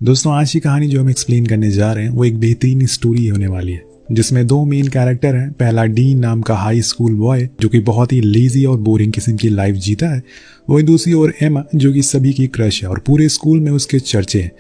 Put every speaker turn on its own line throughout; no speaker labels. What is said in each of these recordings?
दोस्तों, आज की कहानी जो हम एक्सप्लेन करने जा रहे हैं वो एक बेहतरीन स्टोरी होने वाली है जिसमें दो मेन कैरेक्टर हैं। पहला डीन नाम का हाई स्कूल बॉय जो कि बहुत ही लेजी और बोरिंग किस्म की लाइफ जीता है, वहीं दूसरी ओर एमा जो कि सभी की क्रश है और पूरे स्कूल में उसके चर्चे हैं।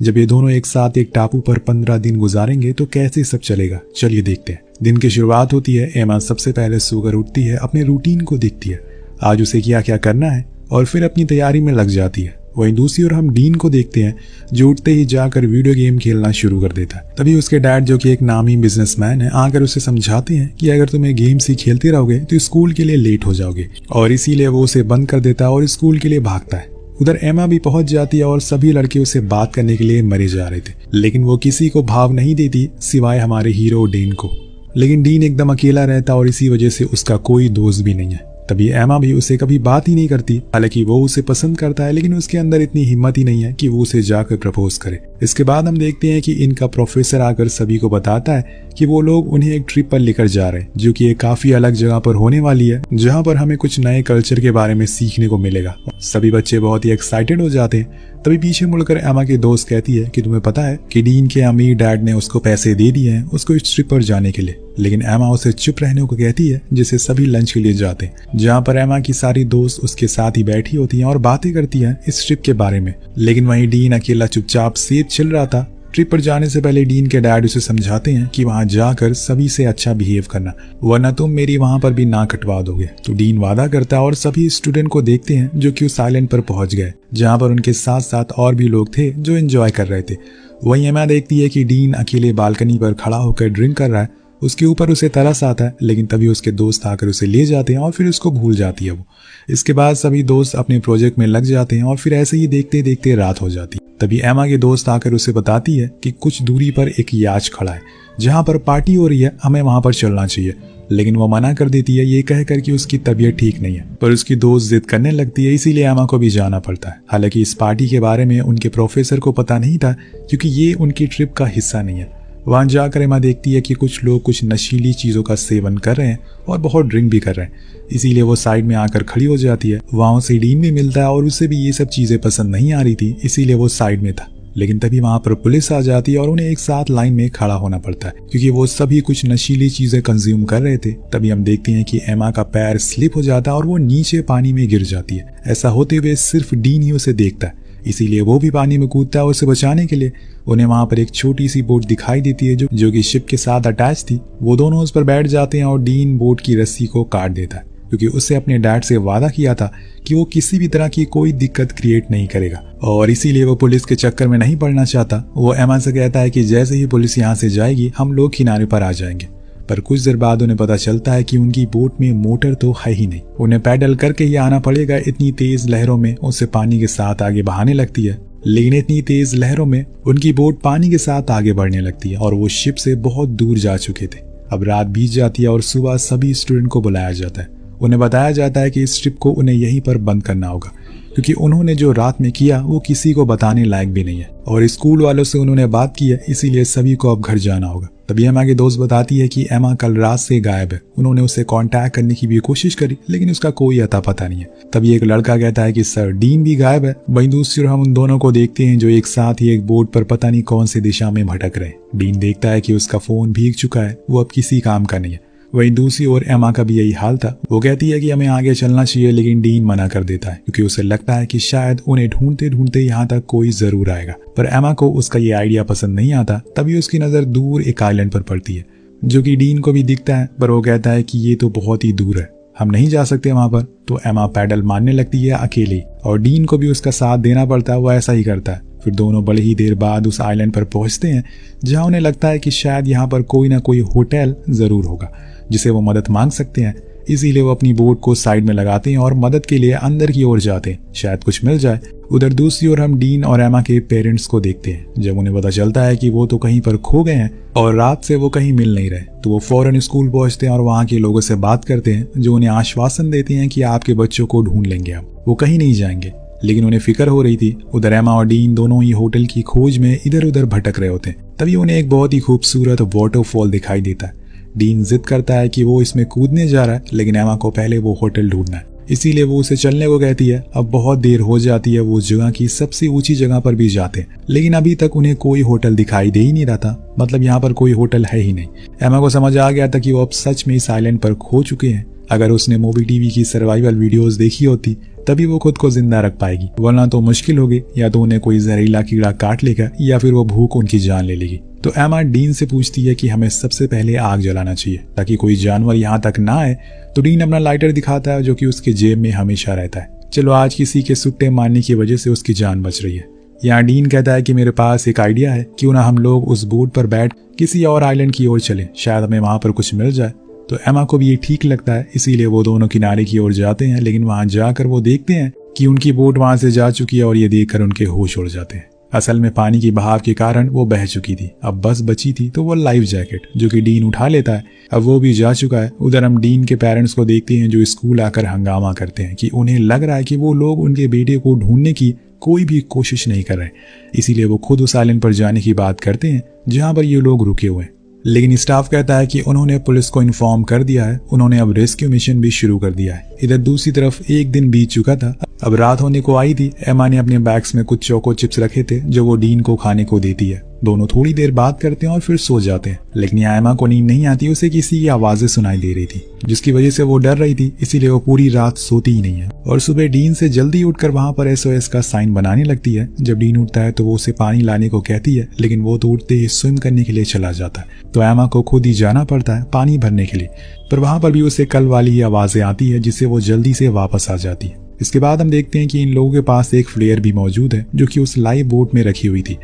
जब ये दोनों एक साथ एक टापू पर 15 दिन गुजारेंगे तो कैसे सब चलेगा, चलिए देखते हैं। दिन की शुरुआत होती है। एमा सबसे पहले सोकर उठती है, अपने रूटीन को देखती है, आज उसे क्या क्या करना है और फिर अपनी तैयारी में लग जाती है। वहीं दूसरी ओर हम डीन को देखते हैं जो उठते ही जाकर वीडियो गेम खेलना शुरू कर देता है। तभी उसके डैड जो कि एक नामी बिजनेसमैन है आकर उसे समझाते हैं कि अगर तुम्हें गेम्स ही खेलते रहोगे तो स्कूल के लिए लेट हो जाओगे, और इसीलिए वो उसे बंद कर देता है और स्कूल के लिए भागता है। उधर एमा भी पहुंच जाती है और सभी लड़के उसे बात करने के लिए मरे जा रहे थे, लेकिन वो किसी को भाव नहीं देती सिवाय हमारे हीरो डीन को। लेकिन डीन एकदम अकेला रहता और इसी वजह से उसका कोई दोस्त भी नहीं है। तभी एमा भी उसे कभी बात ही नहीं करती। हालांकि वो उसे पसंद करता है, लेकिन उसके अंदर इतनी हिम्मत ही नहीं है कि वो उसे जाकर प्रपोज करे। इसके बाद हम देखते हैं कि इनका प्रोफेसर आकर सभी को बताता है कि वो लोग उन्हें एक ट्रिप पर लेकर जा रहे हैं जो कि एक काफी अलग जगह पर होने वाली है, जहां पर हमें कुछ नए कल्चर के बारे में सीखने को मिलेगा। सभी बच्चे बहुत ही एक्साइटेड हो जाते हैं। तभी पीछे मुड़कर एमा की दोस्त कहती है कि तुम्हें पता है कि डीन के अमीर डैड ने उसको पैसे दे दिए हैं उसको इस ट्रिप पर जाने के लिए। लेकिन एमा उसे चुप रहने को कहती है, जिससे सभी लंच के लिए जाते हैं, जहाँ पर एमा की सारी दोस्त उसके साथ ही बैठी होती हैं और बातें करती हैं इस ट्रिप के बारे में। लेकिन वहीं डीन अकेला चुपचाप सेब छिल रहा था। ट्रिप पर जाने से पहले डीन के डैड उसे समझाते हैं कि वहां जाकर सभी से अच्छा बिहेव करना, वरना तुम मेरी वहां पर भी ना कटवा दोगे। तो डीन वादा करता है और सभी स्टूडेंट को देखते हैं जो कि उस आइलैंड पर पहुंच गए, जहां पर उनके साथ साथ और भी लोग थे जो एंजॉय कर रहे थे। वहीं एमा देखती है कि डीन अकेले बालकनी पर खड़ा होकर ड्रिंक कर रहा है। उसके ऊपर उसे तरस आता है, लेकिन तभी उसके दोस्त आकर उसे ले जाते हैं और फिर उसको भूल जाती है वो। इसके बाद सभी दोस्त अपने प्रोजेक्ट में लग जाते हैं और फिर ऐसे ही देखते देखते रात हो जाती है। तभी एमा के दोस्त आकर उसे बताती है कि कुछ दूरी पर एक याच खड़ा है जहां पर पार्टी हो रही है, हमें वहां पर चलना चाहिए। लेकिन वो मना कर देती है, ये कहकर कि उसकी तबीयत ठीक नहीं है। पर उसकी दोस्त जिद करने लगती है, इसीलिए एमा को भी जाना पड़ता है। हालांकि इस पार्टी के बारे में उनके प्रोफेसर को पता नहीं था, क्योंकि ये उनकी ट्रिप का हिस्सा नहीं है। वहां जाकर एमा देखती है कि कुछ लोग कुछ नशीली चीजों का सेवन कर रहे हैं और बहुत ड्रिंक भी कर रहे हैं। इसीलिए वो साइड में आकर खड़ी हो जाती है। वहां उसे डीन भी मिलता है और उसे भी ये सब चीजें पसंद नहीं आ रही थी, इसीलिए वो साइड में था। लेकिन तभी वहां पर पुलिस आ जाती है और उन्हें एक साथ लाइन में खड़ा होना पड़ता है, क्योंकि वो सभी कुछ नशीली चीजें कंज्यूम कर रहे थे। तभी हम देखते हैं कि एमा का पैर स्लिप हो जाता है और वो नीचे पानी में गिर जाती है। ऐसा होते हुए सिर्फ डीन ही उसे देखता है, इसीलिए वो भी पानी में कूदता है उसे बचाने के लिए। उन्हें वहां पर एक छोटी सी बोट दिखाई देती है जो कि शिप के साथ अटैच थी। वो दोनों उस पर बैठ जाते हैं और डीन बोट की रस्सी को काट देता है, क्योंकि उससे अपने डैड से वादा किया था कि वो किसी भी तरह की कोई दिक्कत क्रिएट नहीं करेगा, और इसीलिए वो पुलिस के चक्कर में नहीं पड़ना चाहता। वो एमा से कहता है कि जैसे ही पुलिस यहाँ से जाएगी हम लोग किनारे पर आ जाएंगे। पर कुछ देर बाद उन्हें पता चलता है कि उनकी बोट में मोटर तो है ही नहीं, उन्हें पैडल करके ही आना पड़ेगा। इतनी तेज लहरों में उसे पानी के साथ आगे बहाने लगती है, लेकिन इतनी तेज लहरों में उनकी बोट पानी के साथ आगे बढ़ने लगती है और वो शिप से बहुत दूर जा चुके थे। अब रात बीत जाती है और सुबह सभी स्टूडेंट को बुलाया जाता है। उन्हें बताया जाता है कि इस ट्रिप को उन्हें यहीं पर बंद करना होगा, क्योंकि उन्होंने जो रात में किया वो किसी को बताने लायक भी नहीं है, और स्कूल वालों से उन्होंने बात की है, इसीलिए सभी को अब घर जाना होगा। तभी एमा की दोस्त बताती है कि एमा कल रात से गायब है। उन्होंने उसे कांटेक्ट करने की भी कोशिश करी, लेकिन उसका कोई अता पता नहीं है। तभी एक लड़का कहता है कि सर डीन भी गायब है। वहीं दूसरी ओर हम उन दोनों को देखते हैं जो एक साथ ही एक बोट पर पता नहीं कौन सी दिशा में भटक रहे हैं। डीन देखता है कि उसका फोन भीग चुका है, वो अब किसी काम का नहीं है। वहीं दूसरी ओर एमा का भी यही हाल था। वो कहती है कि हमें आगे चलना चाहिए, लेकिन डीन मना कर देता है, क्योंकि उसे लगता है कि शायद उन्हें ढूंढते ढूंढते यहाँ तक कोई जरूर आएगा। पर एमा को उसका ये आइडिया पसंद नहीं आता। तभी उसकी नजर दूर एक आइलैंड पर पड़ती है, जो कि डीन को भी दिखता है, पर वो कहता है कि ये तो बहुत ही दूर है, हम नहीं जा सकते वहां पर। तो एमा पैडल मारने लगती है अकेले, और डीन को भी उसका साथ देना पड़ता है। वो ऐसा ही करता है। फिर दोनों बड़े ही देर बाद उस आइलैंड पर पहुंचते हैं, जहां उन्हें लगता है कि शायद यहाँ पर कोई ना कोई होटल जरूर होगा जिसे वो मदद मांग सकते हैं। इसीलिए वो अपनी बोट को साइड में लगाते हैं और मदद के लिए अंदर की ओर जाते हैं, शायद कुछ मिल जाए। उधर दूसरी ओर हम डीन और एमा के पेरेंट्स को देखते हैं। जब उन्हें पता चलता है कि वो तो कहीं पर खो गए हैं और रात से वो कहीं मिल नहीं रहे, तो वो फौरन स्कूल पहुंचते हैं और वहाँ के लोगों से बात करते हैं, जो उन्हें आश्वासन देते हैं कि आपके बच्चों को ढूंढ लेंगे, अब वो कहीं नहीं जाएंगे। लेकिन उन्हें फिक्र हो रही थी। उधर एमा और डीन दोनों ही होटल की खोज में इधर उधर भटक रहे होते हैं। तभी उन्हें एक बहुत ही खूबसूरत वाटरफॉल दिखाई देता है। डीन जिद करता है कि वो इसमें कूदने जा रहा है, लेकिन एमा को पहले वो होटल ढूंढना है, इसीलिए वो उसे चलने को कहती है। अब बहुत देर हो जाती है, वो जगह की सबसे ऊंची जगह पर भी जाते हैं, लेकिन अभी तक उन्हें कोई होटल दिखाई दे ही नहीं रहा था। मतलब यहाँ पर कोई होटल है ही नहीं। एमा को समझ आ गया था कि वो अब सच में इस आइलैंड पर खो चुके हैं। अगर उसने मूवी टीवी की सर्वाइवल वीडियोस देखी होती तभी वो खुद को जिंदा रख पाएगी, वरना तो मुश्किल होगी। या तो उन्हें कोई जहरीला कीड़ा काट लेगा या फिर वो भूख उनकी जान ले लेगी। तो एमा डीन से पूछती है कि हमें सबसे पहले आग जलाना चाहिए ताकि कोई जानवर यहाँ तक ना आए। तो डीन अपना लाइटर दिखाता है जो कि उसके जेब में हमेशा रहता है। चलो, आज किसी के सुट्टे मारने की वजह से उसकी जान बच रही है। यहाँ डीन कहता है कि मेरे पास एक आइडिया है, क्यों ना हम लोग उस बोट पर बैठ किसी और आइलैंड की ओर चले, शायद हमें वहां पर कुछ मिल जाए। तो एमा को भी ये ठीक लगता है, इसीलिए वो दोनों किनारे की ओर जाते हैं। लेकिन वहां जाकर वो देखते हैं कि उनकी बोट वहां से जा चुकी है और ये देखकर उनके होश उड़ जाते हैं। असल में पानी की बहाव के कारण वो बह चुकी थी। अब बस बची थी तो वो लाइफ जैकेट, जो कि डीन उठा लेता है। अब वो भी जा चुका है। उधर हम डीन के पेरेंट्स को देखते हैं जो स्कूल आकर हंगामा करते हैं कि उन्हें लग रहा है कि वो लोग उनके बेटे को ढूंढने की कोई भी कोशिश नहीं कर रहे। इसीलिए वो खुद उस आइलैंड पर जाने की बात करते हैं जहां पर ये लोग रुके हुए हैं। लेकिन स्टाफ कहता है कि उन्होंने पुलिस को इन्फॉर्म कर दिया है, उन्होंने अब रेस्क्यू मिशन भी शुरू कर दिया है। इधर दूसरी तरफ एक दिन बीत चुका था, अब रात होने को आई थी। एमा ने अपने बैग्स में कुछ चोको चिप्स रखे थे जो वो डीन को खाने को देती है। दोनों थोड़ी देर बात करते हैं और फिर सो जाते हैं। लेकिन यहाँ एमा को नींद नहीं आती, उसे किसी की आवाजें सुनाई दे रही थी जिसकी वजह से वो डर रही थी, इसीलिए वो पूरी रात सोती ही नहीं है। और सुबह डीन से जल्दी उठकर वहां पर SOS का साइन बनाने लगती है। जब डीन उठता है तो वो उसे पानी लाने को कहती है, लेकिन वो तो उठते ही स्विम करने के लिए चला जाता है। तो एमा को खुद ही जाना पड़ता है पानी भरने के लिए, पर वहां पर भी उसे कल वाली ही आवाजें आती है जिससे वो जल्दी से वापस आ जाती है। इसके बाद हम देखते हैं कि इन लोगों के पास एक फ्लेयर भी मौजूद है जो कि उस लाइव बोट में रखी हुई थी।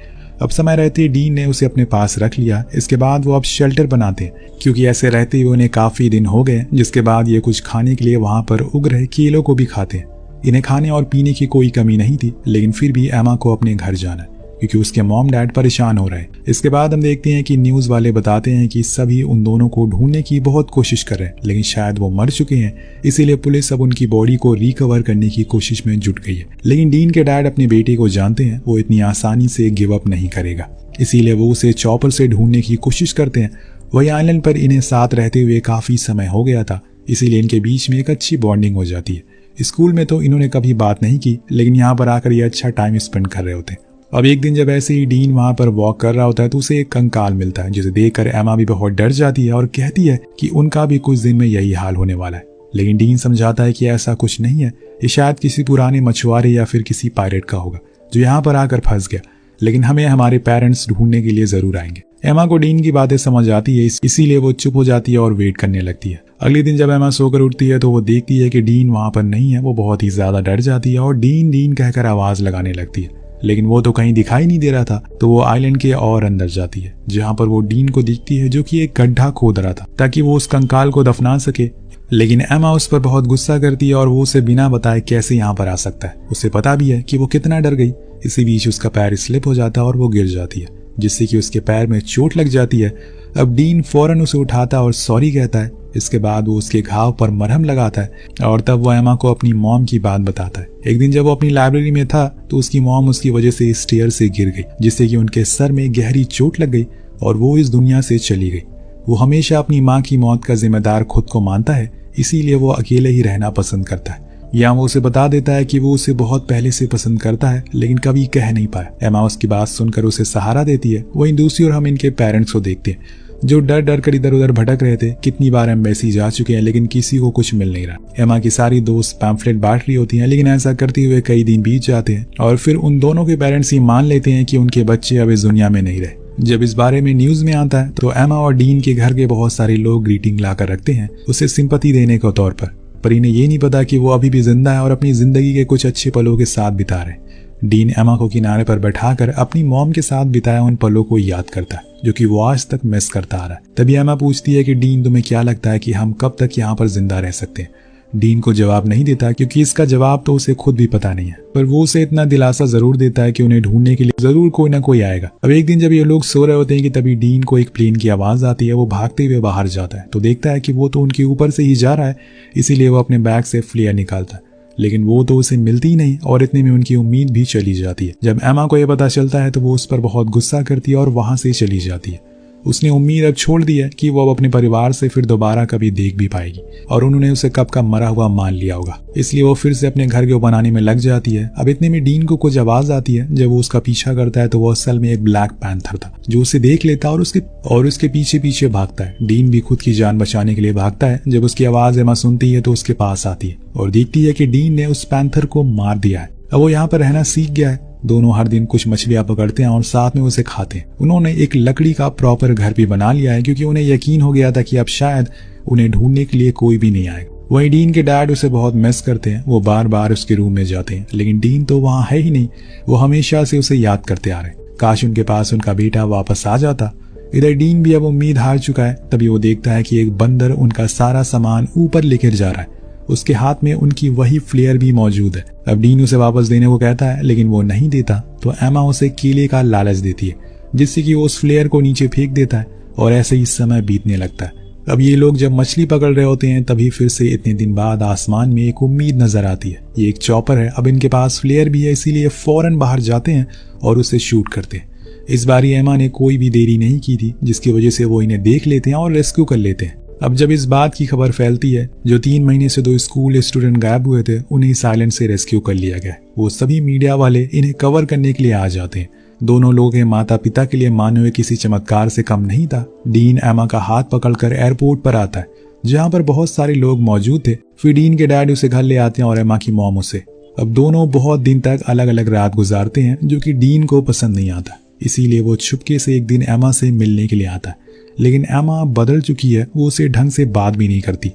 अब समय रहते डीन ने उसे अपने पास रख लिया। इसके बाद वो अब शेल्टर बनाते हैं, क्योंकि ऐसे रहते हुए उन्हें काफी दिन हो गए। जिसके बाद ये कुछ खाने के लिए वहां पर उग रहे केलों को भी खाते हैं। इन्हें खाने और पीने की कोई कमी नहीं थी, लेकिन फिर भी एमा को अपने घर जाना है क्योंकि उसके मॉम डैड परेशान हो रहे हैं। इसके बाद हम देखते हैं कि न्यूज वाले बताते हैं कि सभी उन दोनों को ढूंढने की बहुत कोशिश कर रहे हैं, लेकिन शायद वो मर चुके हैं। इसीलिए पुलिस अब उनकी बॉडी को रिकवर करने की कोशिश में जुट गई है। लेकिन डीन के डैड अपने बेटे को जानते हैं, वो इतनी आसानी से गिव अप नहीं करेगा। इसीलिए वो उसे चॉपर से ढूंढने की कोशिश करते हैं। वही आइलैंड पर इन्हें साथ रहते हुए काफी समय हो गया था, इसीलिए इनके बीच में एक अच्छी बॉन्डिंग हो जाती है। स्कूल में तो इन्होंने कभी बात नहीं की, लेकिन यहाँ पर आकर ये अच्छा टाइम स्पेंड कर रहे होते हैं। अब एक दिन जब ऐसे ही डीन वहां पर वॉक कर रहा होता है तो उसे एक कंकाल मिलता है, जिसे देखकर एमा भी बहुत डर जाती है और कहती है कि उनका भी कुछ दिन में यही हाल होने वाला है। लेकिन डीन समझाता है कि ऐसा कुछ नहीं है, ये शायद किसी पुराने मछुआरे या फिर किसी पायरेट का होगा जो यहाँ पर आकर फंस गया, लेकिन हमें हमारे पेरेंट्स ढूंढने के लिए जरूर आएंगे। एमा को डीन की बातें समझ आती है, इसीलिए वो चुप हो जाती है और वेट करने लगती है। अगले दिन जब एमा सोकर उठती है तो वो देखती है कि डीन वहां पर नहीं है। वो बहुत ही ज्यादा डर जाती है और डीन डीन कहकर आवाज लगाने लगती है, लेकिन वो तो कहीं दिखाई नहीं दे रहा था। तो वो आइलैंड के और अंदर जाती है, जहां पर वो डीन को दिखती है जो कि एक गड्ढा खोद रहा था ताकि वो उस कंकाल को दफना सके। लेकिन एमा उस पर बहुत गुस्सा करती है और वो उसे बिना बताए कैसे यहाँ पर आ सकता है। उसे पता भी है कि वो कितना डर गई। इसी बीच उसका पैर स्लिप हो जाता है और वो गिर जाती है, जिससे कि उसके पैर में चोट लग जाती है। अब डीन फौरन उसे उठाता और सॉरी कहता है। इसके बाद वो उसके घाव पर मरहम लगाता है और तब वो एमा को अपनी मॉम की बात बताता है। एक दिन जब वो अपनी लाइब्रेरी में था तो उसकी मॉम उसकी वजह से स्टेयर से गिर गई, जिससे कि उनके सर में गहरी चोट लग गई और वो इस दुनिया से चली गई। वो हमेशा अपनी माँ की मौत का जिम्मेदार खुद को मानता है, इसीलिए वो अकेले ही रहना पसंद करता है। या वो उसे बता देता है कि वो उसे बहुत पहले से पसंद करता है, लेकिन कभी कह नहीं पाया। एमा उसकी बात सुनकर उसे सहारा देती है। वहीं दूसरी ओर हम इनके पेरेंट्स को देखते हैं जो डर डर कर इधर उधर भटक रहे थे। कितनी बार एम्बेसी जा चुके हैं लेकिन किसी को कुछ मिल नहीं रहा। एमा की सारी दोस्त पैम्फलेट बांट रही होती हैं, लेकिन ऐसा करते हुए कई दिन बीत जाते हैं और फिर उन दोनों के पेरेंट्स ही मान लेते हैं कि उनके बच्चे अब इस दुनिया में नहीं रहे। जब इस बारे में न्यूज में आता है तो एमा और डीन के घर के बहुत सारे लोग ग्रीटिंग लाकर रखते हैं उसे सिंपैथी देने के तौर पर इन्हें ये नहीं पता कि वो अभी भी जिंदा है और अपनी जिंदगी के कुछ अच्छे पलों के साथ बिता रहे। डीन एमा को किनारे पर बैठाकर अपनी मॉम के साथ बिताया उन पलों को याद करता है जो कि वो आज तक मिस करता आ रहा है। तभी एमा पूछती है कि डीन तुम्हें क्या लगता है कि हम कब तक यहाँ पर जिंदा रह सकते हैं। डीन को जवाब नहीं देता क्योंकि इसका जवाब तो उसे खुद भी पता नहीं है, पर वो उसे इतना दिलासा जरूर देता है कि उन्हें ढूंढने के लिए जरूर कोई ना कोई आएगा। अब एक दिन जब ये लोग सो रहे होते हैं कि तभी डीन को एक प्लेन की आवाज आती है। वो भागते हुए बाहर जाता है तो देखता है कि वो तो उनके ऊपर से ही जा रहा है, इसीलिए वो अपने बैग से फ्लेयर निकालता है, लेकिन वो तो उसे मिलती ही नहीं और इतने में उनकी उम्मीद भी चली जाती है। जब एमा को यह पता चलता है तो वो उस पर बहुत गुस्सा करती है और वहां से चली जाती है। उसने उम्मीद अब छोड़ दी है कि वो अब अपने परिवार से फिर दोबारा कभी देख भी पाएगी, और उन्होंने उसे कब का मरा हुआ मान लिया होगा। इसलिए वो फिर से अपने घर को बनाने में लग जाती है। अब इतने में डीन को कुछ आवाज आती है। जब वो उसका पीछा करता है तो वो असल में एक ब्लैक पैंथर था जो उसे देख लेता और उसके पीछे पीछे भागता है। डीन भी खुद की जान बचाने के लिए भागता है। जब उसकी आवाज एमा सुनती है तो उसके पास आती है और देखती है कि डीन ने उस पैंथर को मार दिया है। अब वो यहाँ पर रहना सीख गया है। दोनों हर दिन कुछ मछलियां पकड़ते हैं और साथ में उसे खाते हैं। उन्होंने एक लकड़ी का प्रॉपर घर भी बना लिया है क्योंकि उन्हें यकीन हो गया था कि अब शायद उन्हें ढूंढने के लिए कोई भी नहीं आएगा। वहीं डीन के डैड उसे बहुत मिस करते हैं। वो बार बार उसके रूम में जाते हैं, लेकिन डीन तो वहाँ है ही नहीं। वो हमेशा से उसे याद करते आ रहे। काश उनके पास उनका बेटा वापस आ जाता। इधर डीन भी अब उम्मीद हार चुका है। तभी वो देखता है कि एक बंदर उनका सारा सामान ऊपर लेकर जा रहा है। उसके हाथ में उनकी वही फ्लेयर भी मौजूद है। अब डीन उसे वापस देने को कहता है, लेकिन वो नहीं देता। तो एमा उसे केले का लालच देती है, जिससे कि वो उस फ्लेयर को नीचे फेंक देता है और ऐसे ही समय बीतने लगता है। अब ये लोग जब मछली पकड़ रहे होते हैं तभी फिर से इतने दिन बाद आसमान में एक उम्मीद नजर आती है। ये एक चॉपर है। अब इनके पास फ्लेयर भी है, इसीलिए फौरन बाहर जाते हैं और उसे शूट करते हैं। इस बार एमा ने कोई भी देरी नहीं की थी, जिसकी वजह से वो इन्हें देख लेते हैं और रेस्क्यू कर लेते हैं। अब जब इस बात की खबर फैलती है, जो 3 महीने से 2 स्कूल स्टूडेंट गायब हुए थे उन्हें साइलेंट से रेस्क्यू कर लिया गया। वो सभी मीडिया वाले इन्हें कवर करने के लिए आ जाते हैं। दोनों लोग के माता पिता के लिए मानो हुए किसी चमत्कार से कम नहीं था। डीन एमा का हाथ पकड़कर एयरपोर्ट पर आता है, जहाँ पर बहुत सारे लोग मौजूद थे। फिर डीन के डैड उसे घर ले आते हैं और एमा की मॉम उसे। अब दोनों बहुत दिन तक अलग अलग रात गुजारते हैं, जो कि डीन को पसंद नहीं आता। इसीलिए वो छुपके से एक दिन एमा से मिलने के लिए आता है, लेकिन एमा बदल चुकी है। वो उसे ढंग से बात भी नहीं करती।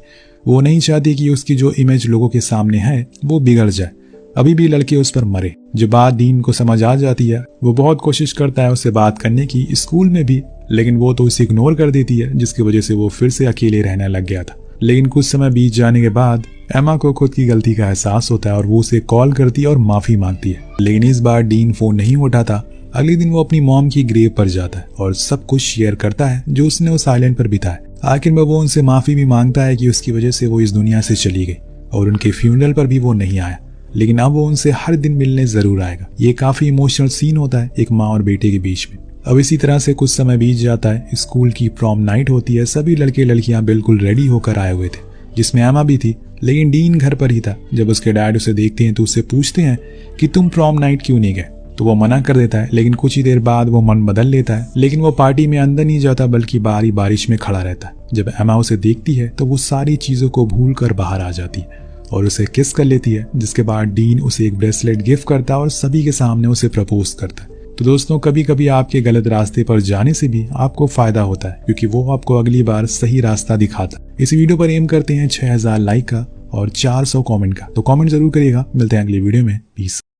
वो नहीं चाहती कि उसकी जो इमेज लोगों के सामने है वो बिगड़ जाए। अभी भी लड़के उस पर मरे। जो बात डीन को समझ आ जाती है, वो बहुत कोशिश करता है उससे बात करने की, स्कूल में भी, लेकिन वो तो उसे इग्नोर कर देती है, जिसकी वजह से वो फिर से अकेले रहने लग गया था। लेकिन कुछ समय बीत जाने के बाद एमा को खुद की गलती का एहसास होता है और वो उसे कॉल करती है और माफी मांगती है। लेकिन इस बार डीन फोन नहीं उठाता। अगले दिन वो अपनी मॉम की ग्रेव पर जाता है और सब कुछ शेयर करता है जो उसने उस आइलैंड पर बिताया। आखिर में वो उनसे माफी भी मांगता है कि उसकी वजह से वो इस दुनिया से चली गई और उनके फ्यूनरल पर भी वो नहीं आया, लेकिन अब वो उनसे हर दिन मिलने जरूर आएगा। ये काफी इमोशनल सीन होता है एक माँ और बेटे के बीच में। अब इसी तरह से कुछ समय बीत जाता है। स्कूल की प्रॉम नाइट होती है। सभी लड़के लड़कियां बिल्कुल रेडी होकर आए हुए थे, जिसमें एमा भी थी, लेकिन डीन घर पर ही था। जब उसके डैड उसे देखते हैं तो उससे पूछते हैं कि तुम प्रॉम नाइट क्यों नहीं गए, तो वो मना कर देता है। लेकिन कुछ ही देर बाद वो मन बदल लेता है, लेकिन वो पार्टी में अंदर नहीं जाता बल्कि बाहरी बारिश में खड़ा रहता है। जब एमा उसे देखती है तो वो सारी चीजों को भूल कर बाहर आ जाती है और उसे किस कर लेती है, जिसके बाद डीन उसे एक ब्रेसलेट गिफ्ट करता है और सभी के सामने उसे प्रपोज करता है। तो दोस्तों, कभी कभी आपके गलत रास्ते पर जाने से भी आपको फायदा होता है, क्योंकि वो आपको अगली बार सही रास्ता दिखाता है। इस वीडियो पर एम करते हैं 6000 लाइक का और 400 कमेंट का, तो कमेंट जरूर करिएगा। मिलते हैं अगली वीडियो में। पीस।